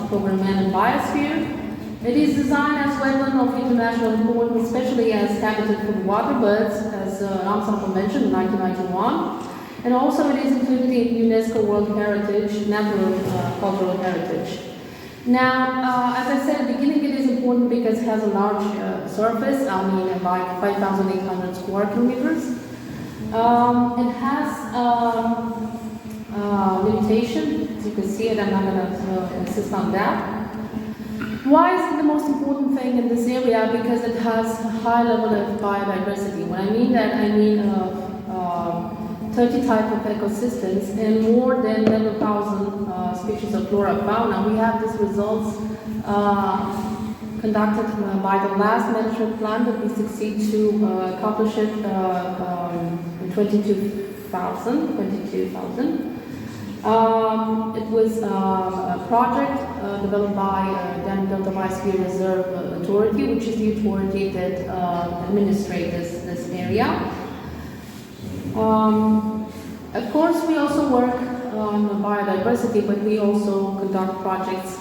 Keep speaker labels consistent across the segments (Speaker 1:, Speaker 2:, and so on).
Speaker 1: Program and Biosphere. It is designed as wetland of international importance, especially as habitat for waterbirds, as Ramsar mentioned in 1991. And also it is included in UNESCO World Heritage, Natural Cultural Heritage. Now, as I said at the beginning, it is important because it has a large surface, like 5,800 square kilometers. It has limitation, as you can see it, I'm not going to insist on that. Why is it the most important thing in this area? Because it has a high level of biodiversity. When I mean that, I mean 30 types of ecosystems and more than 11,000 species of flora and fauna. We have these results conducted by the last management plan that we succeed to accomplish it in 22,000. It was a project developed by Delta Biosphere Reserve Authority, which is the authority that administrates this area. Of course, we also work on biodiversity, but we also conduct projects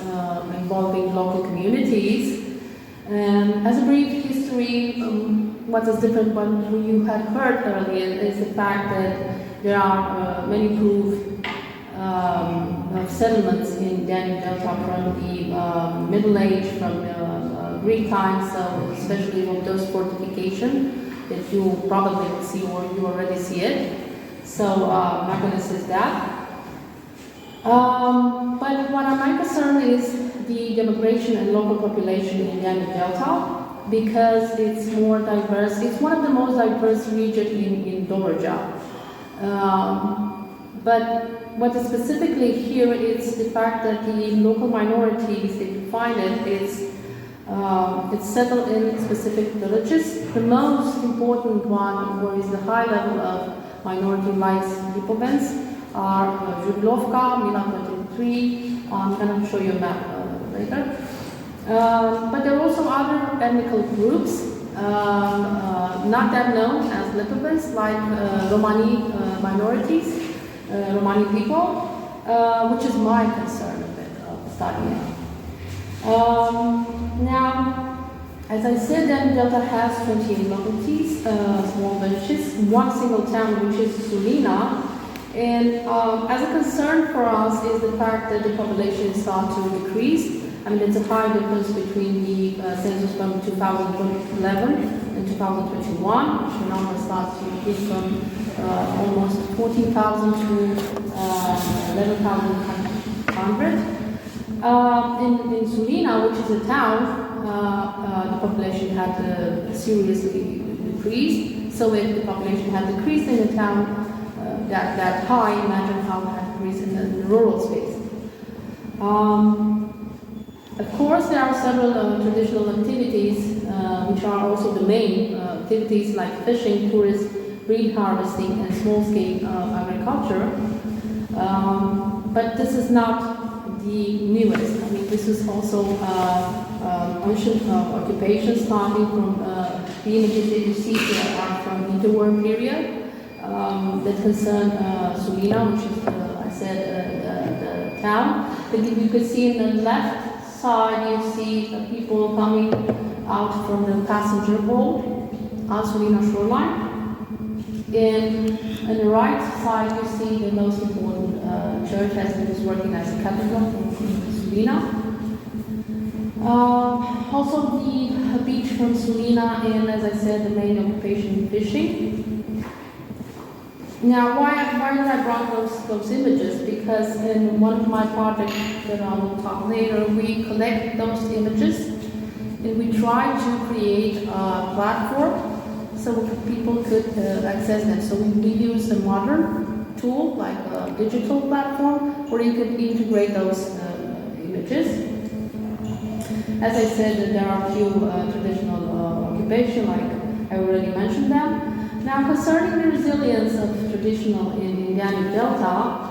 Speaker 1: involving local communities. And as a brief history, what is different from what you had heard earlier is the fact that there are many proof of settlements in Danube Delta from the Middle Age, from Greek times, so especially of those fortifications that you probably will see or you already see it. So I'm not going to assist that. But what I'm concerned is the demographic and local population in Danube Delta, because it's more diverse. It's one of the most diverse regions in Dobruja. But what is specifically here is the fact that the local minorities, if you find it, it's settled in specific villages. The most important one, where is the high level of minority rights Lipovens, are Zhublovka, Mila 23. I'm going to show you a map later. But there are also other ethnic groups, not that known as Lipovens, like Romani minorities. Romani people, which is my concern a bit of studying. Now, as I said, then Delta has 28 localities, small villages, one single town, which is Sulina. And as a concern for us is the fact that the population starts to decrease. I mean, it's a high difference between the census from 2011 and 2021, which the number starts to increase from almost 14,000 to 11,100. In Sulina, which is a town, the population had seriously decreased. So if the population had decreased in the town that high, imagine how it had decreased in the rural space. Of course, there are several traditional activities, which are also the main activities like fishing, tourism, reed harvesting, and small-scale agriculture. But this is not the newest. I mean, this is also ancient occupation starting from the images that you see here are from interwar period that concern Sulina, which is, I said, the town. But you can see in the left side, you see people coming out from the passenger boat on Sulina shoreline. And on the right side, you see the most important church as it is working as a cathedral in Sulina. Also the beach from Sulina, and as I said, the main occupation fishing. Now, why did I brought those images? Because in one of my projects that I will talk later, we collect those images and we try to create a platform so people could access them. So we use a modern tool, like a digital platform, where you could integrate those images. As I said, there are a few traditional occupations, like I already mentioned them. Now, concerning the resilience of traditional in Danube Delta,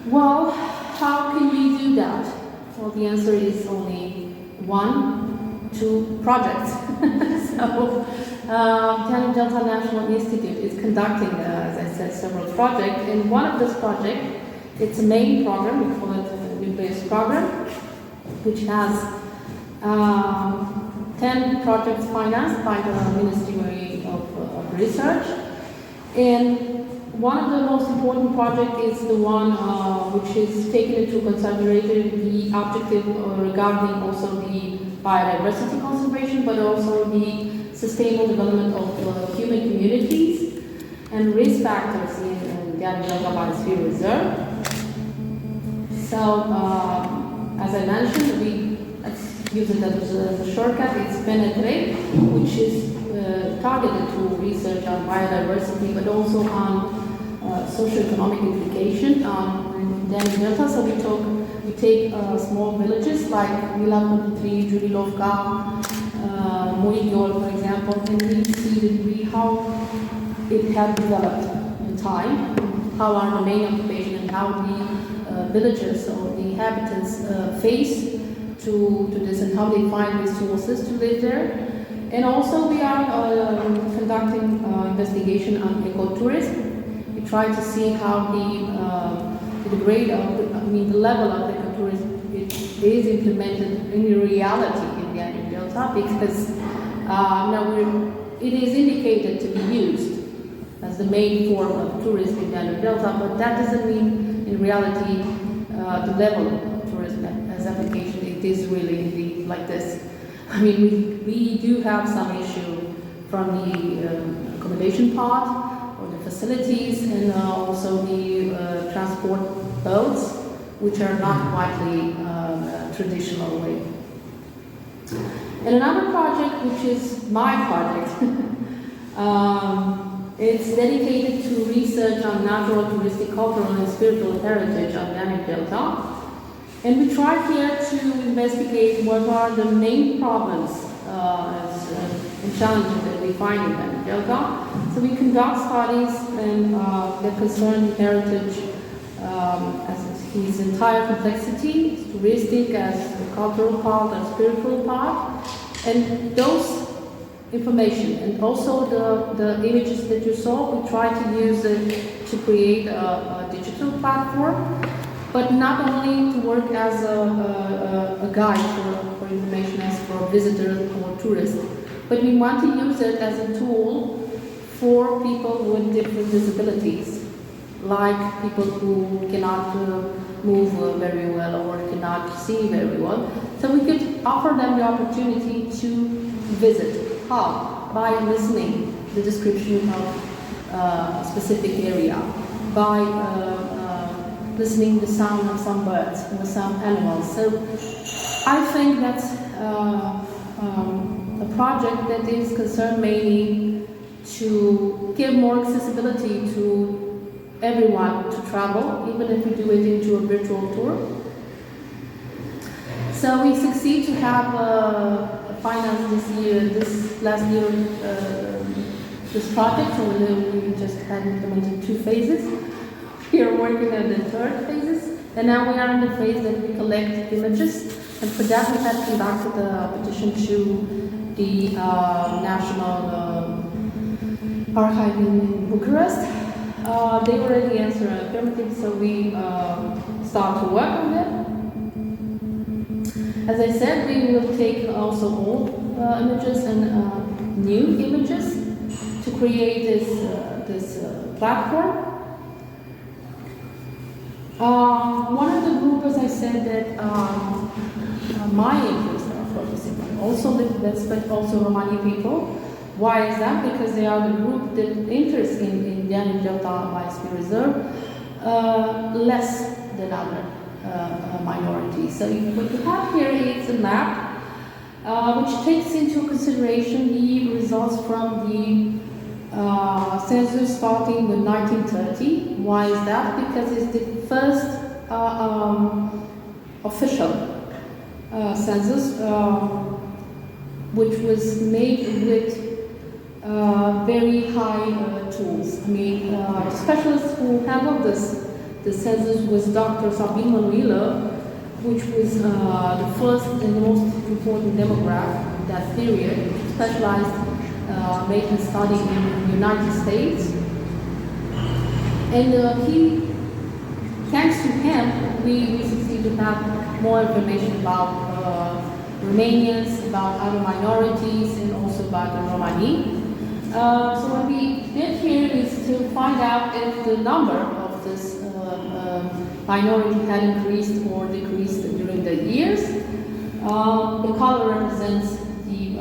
Speaker 1: well, how can we do that? Well, the answer is only 1, 2 projects. So, Danube Delta National Institute is conducting, as I said, several projects. And one of those projects, it's a main program, we call it the Nucleus program. which has 10 projects financed by the Ministry of Research. And one of the most important projects is the one which is taken into consideration the objective regarding also the biodiversity conservation, but also the sustainable development of human communities and risk factors in the Delta Biosphere Reserve. So, as I mentioned, let's use it as a shortcut. It's Penetrate, which is targeted to research on biodiversity, but also on socioeconomic implication in Delta. So we take small villages like Mila Kontri, Julilovka, Moigyol, for example, and we see how it has developed in time, how our main occupation and how the villagers or the inhabitants face to this and how they find resources to live there. And also we are conducting investigation on ecotourism. We try to see how the grade of, the level of ecotourism is implemented in reality in the Andean Delta, because now it is indicated to be used as the main form of tourism in the Andean Delta, but that doesn't mean in reality the level of tourism as application it is really indeed like this. I mean, we do have some issue from the accommodation part, or the facilities, and also the transport boats, which are not widely traditional way. And another project, which is my project, it's dedicated to research on natural, touristic, cultural, and spiritual heritage on the Andean Delta. And we try here to investigate what are the main problems and challenges that we find in the Delta. So we conduct studies that concern heritage as its entire complexity, as touristic, as the cultural part, as spiritual part, and those information and also the images that you saw, we try to use it to create a digital platform. But not only to work as a guide for information as for visitors or tourists, but we want to use it as a tool for people with different disabilities, like people who cannot move very well or cannot see very well. So we could offer them the opportunity to visit. How? By listening the description of a specific area, by listening to the sound of some birds or some animals. So I think that's a project that is concerned mainly to give more accessibility to everyone to travel, even if we do it into a virtual tour. So we succeed to have finance this last year, this project, so we just had implemented 2 phases. We are working on the 3rd phases, and now we are in the phase that we collect images, and for that we have conducted a petition to the National Archive in Bucharest. They already answered affirmative, so we start to work on it. As I said, we will take also old images and new images to create this platform. One of the groups, as I said, that my interests are focusing on, also Litviks, but also Romani people. Why is that? Because they are the group that interests in the Andean Delta Biosphere Reserve less than other minorities. So what you have here is a map which takes into consideration the results from the census starting with 1930. Why is that? Because it's the first official census which was made with very high tools. I mean, the specialist who handled the census was Dr. Sabine Manuela, which was the first and the most important demograph in that period, specialized making a study in the United States. And thanks to him, we succeeded to have more information about Romanians, about other minorities, and also about the Romani. So what we did here is to find out if the number of this minority had increased or decreased during the years. The color represents the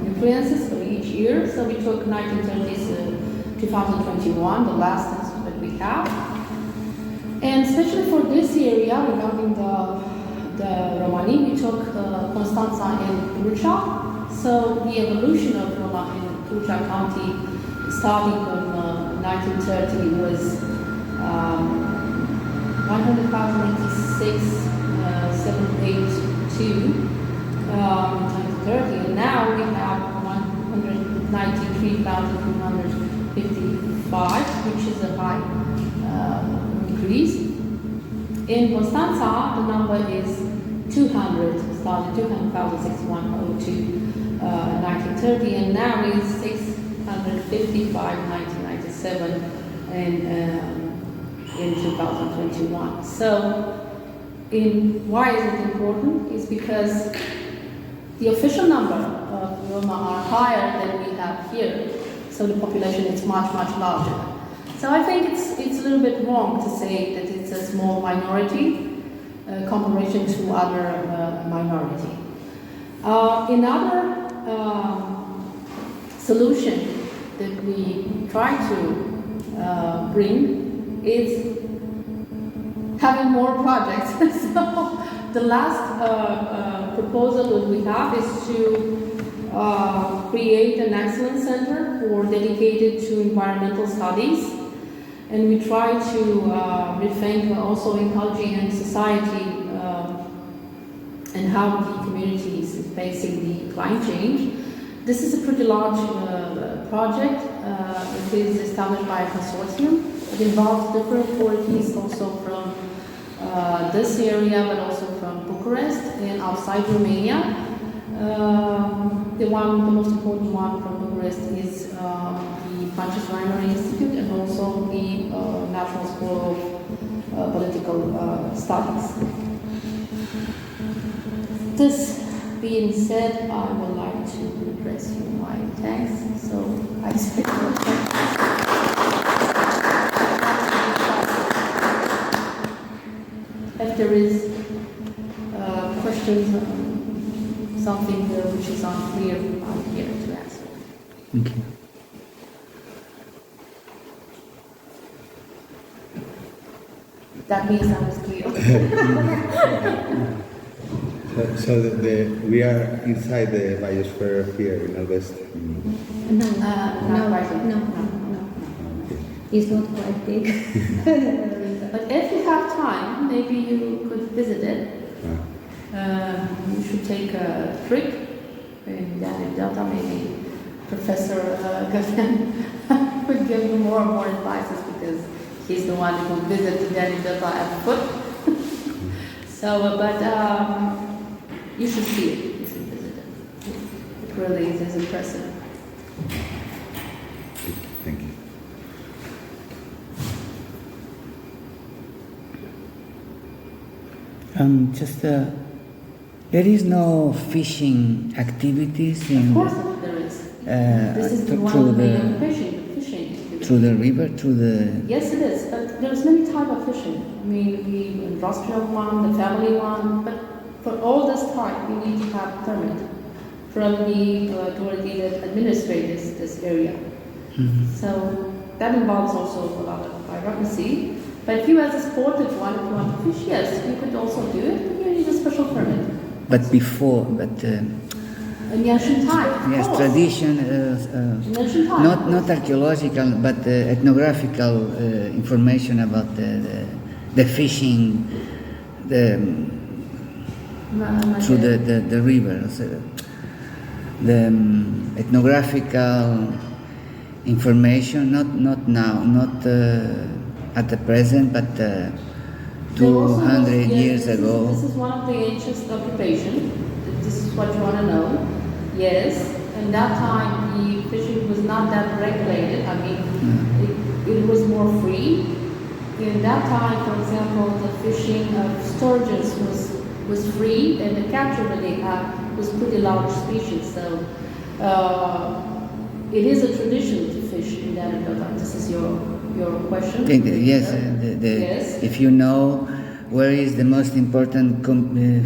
Speaker 1: influences of each year. So we took 1930s to 2021, the last census that we have. And especially for this area, regarding the Romani, we took Constanța and Tulcea. So the evolution of Roma in Tulcea County, starting from 1930, was 100,086, 782 in 1930, and now we have 193,255, which is a high increase. In Constanța, the number is 200, started 200,602 1930, and now is 655 1997 and in 2021. So, why is it important? It's because the official number of Roma are higher than we have here, so the population is much larger. So I think it's a little bit wrong to say that it's a small minority comparison to other minority. Another solution that we try to bring is having more projects. So the last proposal that we have is to create an excellence center dedicated to environmental studies. And we try to rethink also ecology and society and how the community is facing the climate change. This is a pretty large project. It is established by a consortium. It involves different authorities also from this area, but also from Bucharest and outside Romania. The most important one from Bucharest is the Francis Reimer Institute and also the National School of Political Studies. This being said, I would like to address you my thanks. So I expect your questions. If there is questions, something which is unclear, I'm here to answer.
Speaker 2: Thank you.
Speaker 1: That means I was clear.
Speaker 3: So we are inside the biosphere here in Alvest.
Speaker 1: No.
Speaker 4: It's not quite big.
Speaker 1: But if you have time, maybe you could visit it. You should take a trip in Delta. Maybe Professor Gavin could give you more and more advices because he's the one who visited Delta at foot. So, but you should see it. You should visit it. It really is impressive.
Speaker 3: Thank you.
Speaker 2: There is no fishing activities in
Speaker 1: Of course there is. This is one of the fishing.
Speaker 2: Through the river,
Speaker 1: Yes, it is. But there's many types of fishing. I mean, the industrial one, the family one. But for all this type, we need to have permit from the authority that administrates this area.
Speaker 2: Mm-hmm.
Speaker 1: So that involves also a lot of bureaucracy. But if you as a sportive one, if you want to fish, yes, you could also do it. But you need a special permit.
Speaker 2: but before,
Speaker 1: In the ancient time, of
Speaker 2: yes,
Speaker 1: course.
Speaker 2: tradition,
Speaker 1: In ancient time.
Speaker 2: not archaeological, but ethnographical information about the fishing, through the rivers, the ethnographical information, not now, not at the present, but 200 years ago.
Speaker 1: This is one of the ancient occupation. This is what you want to know. Yes, in that time the fishing was not that regulated. I mean, it was more free. In that time, for example, the fish storages was free, and the capture that they had was pretty large species. So it is a tradition to fish in that area. This is your question.
Speaker 2: Yes,
Speaker 1: Yes.
Speaker 2: if you know where is the most important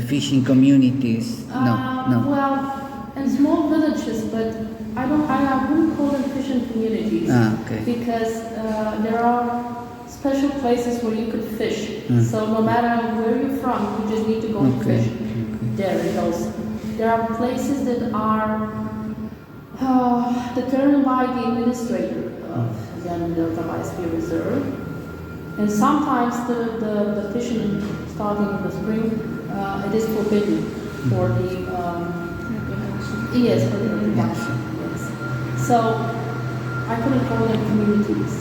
Speaker 2: fishing communities. No.
Speaker 1: Well, in small villages, but I wouldn't call them fishing communities.
Speaker 2: Okay.
Speaker 1: Because there are special places where you could fish. So no matter where you're from, you just need to go and
Speaker 2: Okay.
Speaker 1: fish there in those. There are places that are determined by the administrator of the Delta Biosphere Reserve. And sometimes the fishing starting in the spring, it is forbidden for the yes, for the reproduction. Yes. So I couldn't call them communities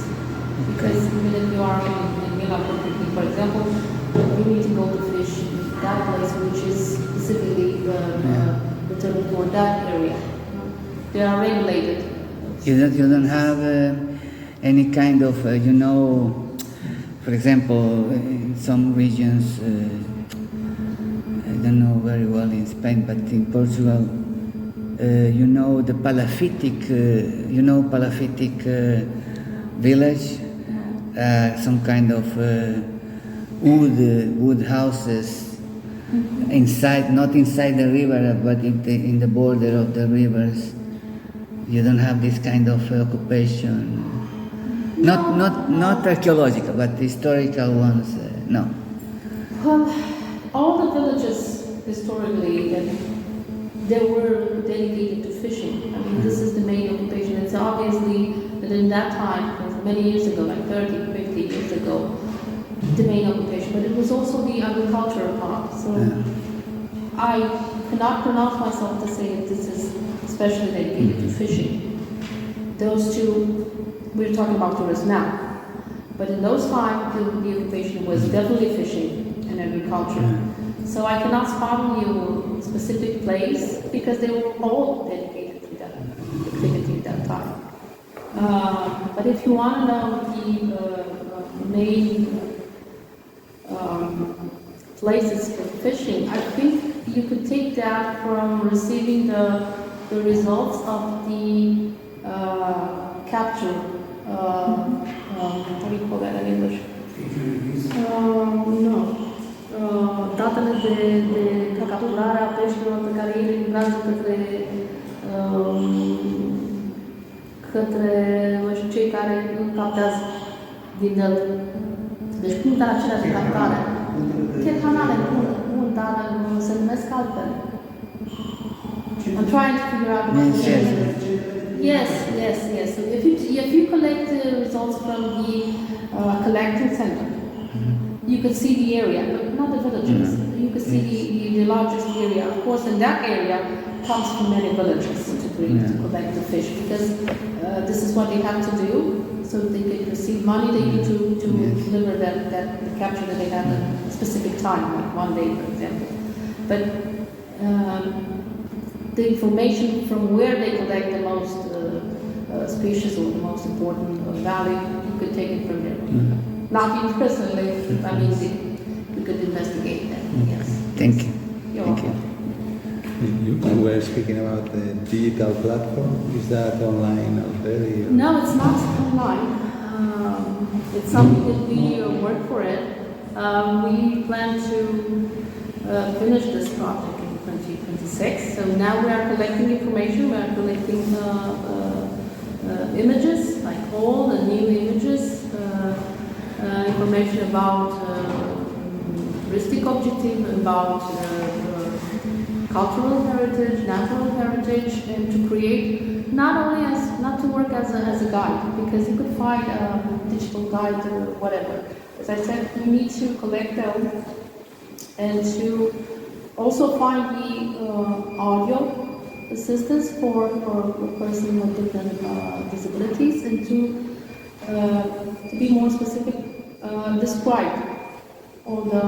Speaker 1: because even if you are in Milano, for example, you need to go to fish in that place which is specifically determined for that area. They are regulated.
Speaker 2: You don't have any kind of for example, in some regions, I don't know very well in Spain, but in Portugal, the Palafittic, Palafittic village, some kind of wood houses inside, not inside the river, but in the border of the rivers. You don't have this kind of occupation. Not archaeological, but historical ones. No.
Speaker 1: Well, all the villages historically they were dedicated to fishing. I mean, this is the main occupation. It's obviously that in that time, many years ago, like 30, 50 years ago, the main occupation. But it was also the agricultural part. So I cannot pronounce myself to say that this is especially dedicated to fishing. Those two, we're talking about tourists now. But in those times, the occupation was definitely fishing and agriculture. So I cannot spot you a specific place because they were all dedicated to that activity at that time. But if you want to know the main places for fishing, I think you could take that from receiving the results of the capture. How do you call that in English? No. Datele de capturare a peștilor pe care ei le livrează către cei care îl captează din Delta. Deci punctele acelea de captare. Chiar canale bun, dar se numesc altfel. I'm trying to figure out what Yes. So if you collect the results from the collecting center, you could see the area, but not the villages. You could see the largest area. Of course, in that area comes from many villages to collect the fish because this is what they have to do. So they can receive money. They need to deliver that capture that they have at a specific time, like one day, for example. But the information from where they collect the most species or the most important value, you could take it from there. Not you personally, I mean, we could investigate that, yes.
Speaker 2: Thank you.
Speaker 1: You're
Speaker 2: Thank
Speaker 1: welcome.
Speaker 3: You were speaking about the digital platform. Is that online already?
Speaker 1: No, it's not online. It's something that we work for it. We plan to finish this project in 2026. So now we are collecting information. We are collecting images, like all the new images, information about touristic objective, about cultural heritage, natural heritage, and to create not to work as a guide, because you could find a digital guide or whatever. As I said, you need to collect them and to also find the audio assistance for a person with different disabilities, and to be more specific, describe all the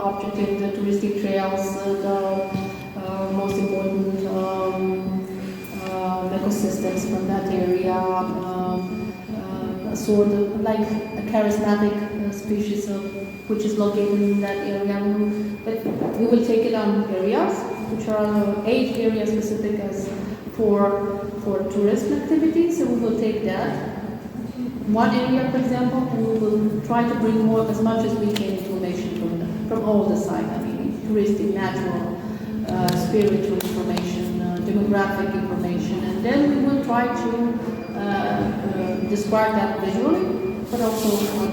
Speaker 1: objective, the touristic trails, the most important ecosystems from that area, a sort of like a charismatic species of which is located in that area. But we will take it on areas, which are 8 areas specific as for tourist activities. So we will take that one area, for example, and we will try to bring more as much as we can information from all the sites. I mean, touristic, natural, spiritual information, demographic information, and then we will try to describe that visually, but also for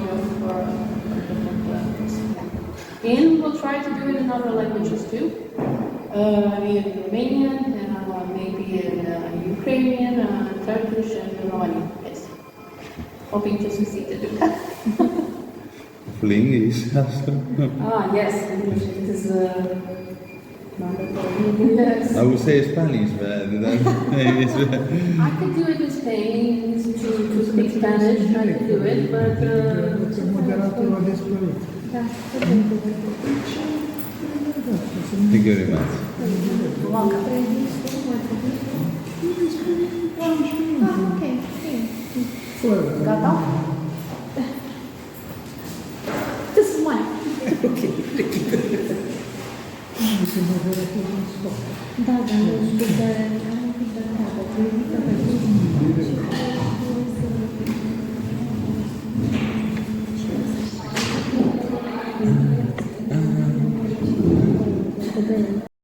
Speaker 1: different languages. And we will try to do it in other languages too, in Romanian, maybe in Ukrainian, Turkish, and yes. Hoping to succeed to do that.
Speaker 3: Full English also.
Speaker 1: Yes, English. It is mandatory. Yes.
Speaker 3: I would say Spanish, but maybe it's
Speaker 1: I could do it in Spain, to speak Spanish, I could do it, but...
Speaker 3: Thank you very much.
Speaker 1: You're welcome. Gata? This is mine.
Speaker 4: Da,